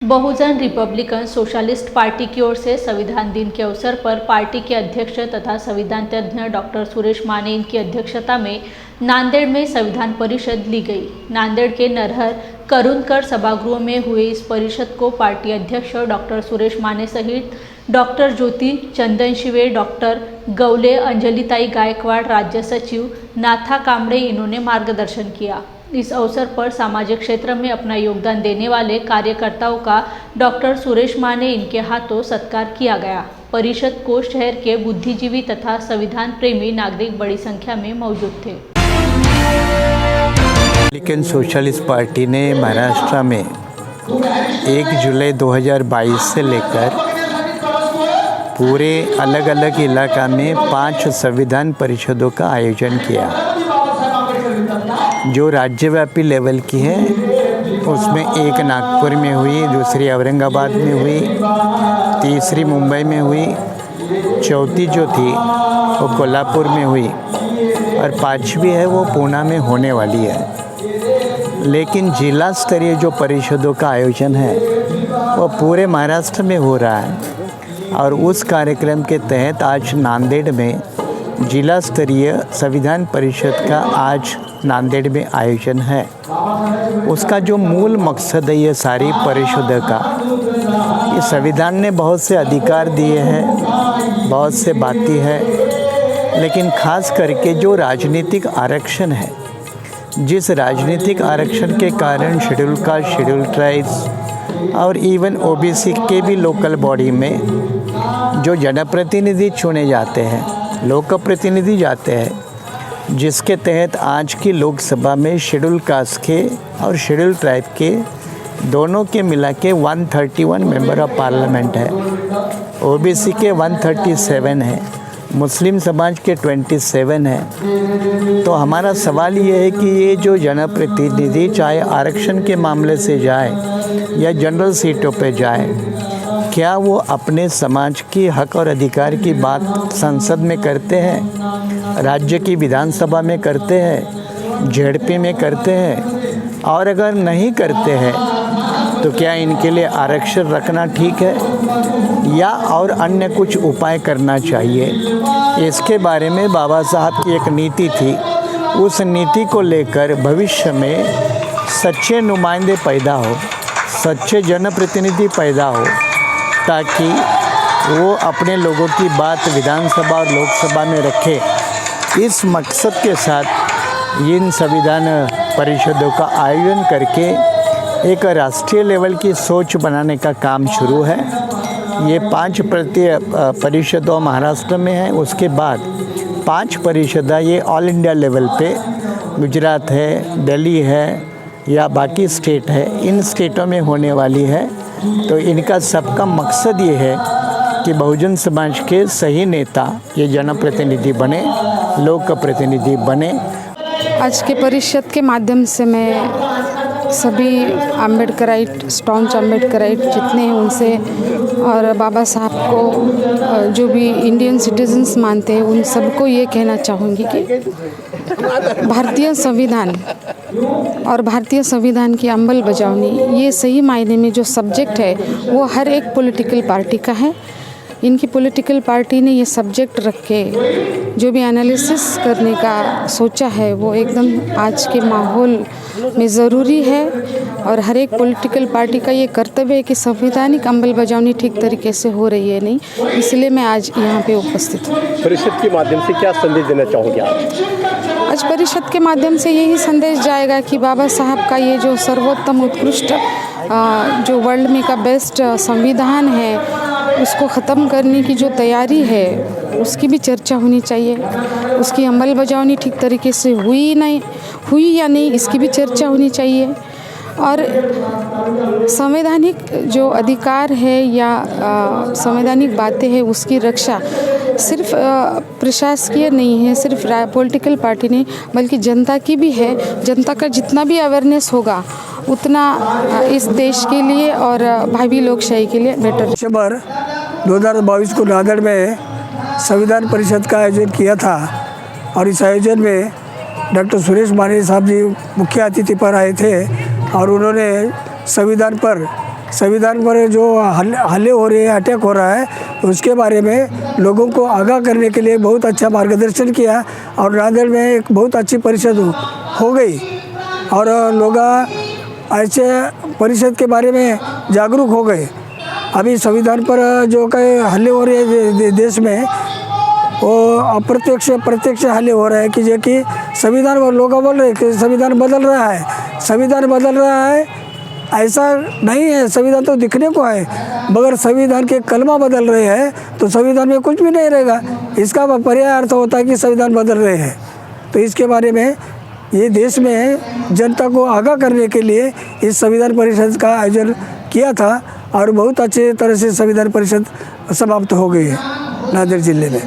बहुजन Republican socialist party की ओर से संविधान दिन के अवसर पर पार्टी के अध्यक्ष तथा संविधान तज्ञ डॉक्टर सुरेश माने इनकी अध्यक्षता में नांदेड़ में संविधान परिषद ली गई। नांदेड़ के नरहर करुणकर सभागृह में हुए इस परिषद को पार्टी अध्यक्ष डॉक्टर सुरेश माने सहित डॉक्टर ज्योति चंदन शिवे, डॉक्टर गौले, अंजलिताई गायकवाड़, राज्य सचिव नाथा कामड़े इन्होंने मार्गदर्शन किया। इस अवसर पर सामाजिक क्षेत्र में अपना योगदान देने वाले कार्यकर्ताओं का डॉक्टर सुरेश माने इनके हाथों सत्कार किया गया। परिषद को शहर के बुद्धिजीवी तथा संविधान प्रेमी नागरिक बड़ी संख्या में मौजूद थे। रिपब्लिकन सोशलिस्ट पार्टी ने महाराष्ट्र में 1 जुलाई 2022 से लेकर पूरे अलग अलग इलाका में 5 संविधान परिषदों का आयोजन किया, जो राज्यव्यापी लेवल की है। उसमें एक नागपुर में हुई, दूसरी औरंगाबाद में हुई, तीसरी मुंबई में हुई, चौथी जो थी वो कोल्हापुर में हुई और 5वीं है वो पुणे में होने वाली है। लेकिन जिला स्तरीय जो परिषदों का आयोजन है वो पूरे महाराष्ट्र में हो रहा है और उस कार्यक्रम के तहत आज नांदेड़ में जिला स्तरीय संविधान परिषद का आज नांदेड़ में आयोजन है। उसका जो मूल मकसद है ये सारी परिषदों का, ये संविधान ने बहुत से अधिकार दिए हैं, बहुत से बातें हैं, लेकिन खास करके जो राजनीतिक आरक्षण है, जिस राजनीतिक आरक्षण के कारण शेड्यूल कास्ट, शेड्यूल ट्राइब्स और इवन ओबीसी के भी लोकल बॉडी में जो जनप्रतिनिधि चुने जाते हैं, लोक प्रतिनिधि जाते हैं, जिसके तहत आज की लोकसभा में शेड्यूल कास्ट के और शेड्यूल ट्राइब के दोनों के मिला के 131 मेंबर ऑफ पार्लियामेंट है, ओबीसी के 137 है, मुस्लिम समाज के 27 है। तो हमारा सवाल ये है कि ये जो जनप्रतिनिधि चाहे आरक्षण के मामले से जाए या जनरल सीटों पे जाए, क्या वो अपने समाज की हक और अधिकार की बात संसद में करते हैं, राज्य की विधानसभा में करते हैं, जेडपी में करते हैं? और अगर नहीं करते हैं तो क्या इनके लिए आरक्षण रखना ठीक है या और अन्य कुछ उपाय करना चाहिए? इसके बारे में बाबा साहब की एक नीति थी, उस नीति को लेकर भविष्य में सच्चे नुमाइंदे पैदा हो, सच्चे जनप्रतिनिधि पैदा हो, ताकि वो अपने लोगों की बात विधानसभा और लोकसभा में रखे। इस मकसद के साथ इन संविधान परिषदों का आयोजन करके एक राष्ट्रीय लेवल की सोच बनाने का काम शुरू है। ये 5 परिषदों महाराष्ट्र में है, उसके बाद 5 परिषद ये ऑल इंडिया लेवल पे गुजरात है, दिल्ली है या बाकी स्टेट है, इन स्टेटों में होने वाली है। तो इनका सबका मकसद ये है कि बहुजन समाज के सही नेता ये जनप्रतिनिधि बने, लोक प्रतिनिधि बने। आज के परिषद के माध्यम से मैं सभी अम्बेडकराइट, स्टॉन्च अम्बेडकराइट जितने हैं उनसे और बाबा साहब को जो भी इंडियन सिटीजन्स मानते हैं उन सबको ये कहना चाहूँगी कि भारतीय संविधान और भारतीय संविधान की अमल बजावनी, ये सही मायने में जो सब्जेक्ट है वो हर एक पॉलिटिकल पार्टी का है। इनकी पॉलिटिकल पार्टी ने ये सब्जेक्ट रख के जो भी एनालिसिस करने का सोचा है वो एकदम आज के माहौल में ज़रूरी है और हर एक पॉलिटिकल पार्टी का ये कर्तव्य है कि संवैधानिक अमल बजावनी ठीक तरीके से हो रही है नहीं, इसलिए मैं आज यहाँ पे उपस्थित हूँ। परिषद के माध्यम से क्या संदेश देना चाहोगे आज परिषद के माध्यम से यही संदेश जाएगा कि बाबा साहब का ये जो सर्वोत्तम उत्कृष्ट जो वर्ल्ड में का बेस्ट संविधान है उसको ख़त्म करने की जो तैयारी है उसकी भी चर्चा होनी चाहिए। उसकी अमल बजावनी ठीक तरीके से हुई या नहीं इसकी भी चर्चा होनी चाहिए। और संवैधानिक जो अधिकार है या संवैधानिक बातें हैं उसकी रक्षा सिर्फ प्रशासकीय नहीं है, सिर्फ पॉलिटिकल पार्टी नहीं बल्कि जनता की भी है। जनता का जितना भी अवेयरनेस होगा उतना इस देश के लिए और भावी लोकशाही के लिए बेटर। दिसंबर 2022 को नांदेड़ में संविधान परिषद का आयोजन किया था और इस आयोजन में डॉक्टर सुरेश माने साहब जी मुख्य अतिथि पर आए थे और उन्होंने संविधान पर संविधान पर जो हमले हो रहे हैं, अटैक हो रहा है, उसके बारे में लोगों को आगाह करने के लिए बहुत अच्छा मार्गदर्शन किया और नांदेड़ में एक बहुत अच्छी परिषद हो गई और लोग ऐसे परिषद के बारे में जागरूक हो गए। अभी संविधान पर जो कई हमले हो रहे हैं देश में, वो अप्रत्यक्ष प्रत्यक्ष हमले हो रहे हैं कि जो कि संविधान पर लोग बोल रहे हैं कि संविधान बदल रहा है, संविधान बदल रहा है। ऐसा नहीं है, संविधान तो दिखने को है, मगर संविधान के कलमा बदल रहे हैं तो संविधान में कुछ भी नहीं रहेगा। इसका पर्याय अर्थ होता है कि संविधान बदल रहे हैं। तो इसके बारे में ये देश में जनता को आगाह करने के लिए इस संविधान परिषद का आयोजन किया था और बहुत अच्छे तरह से संविधान परिषद समाप्त हो गई है नांदेड़ जिले में।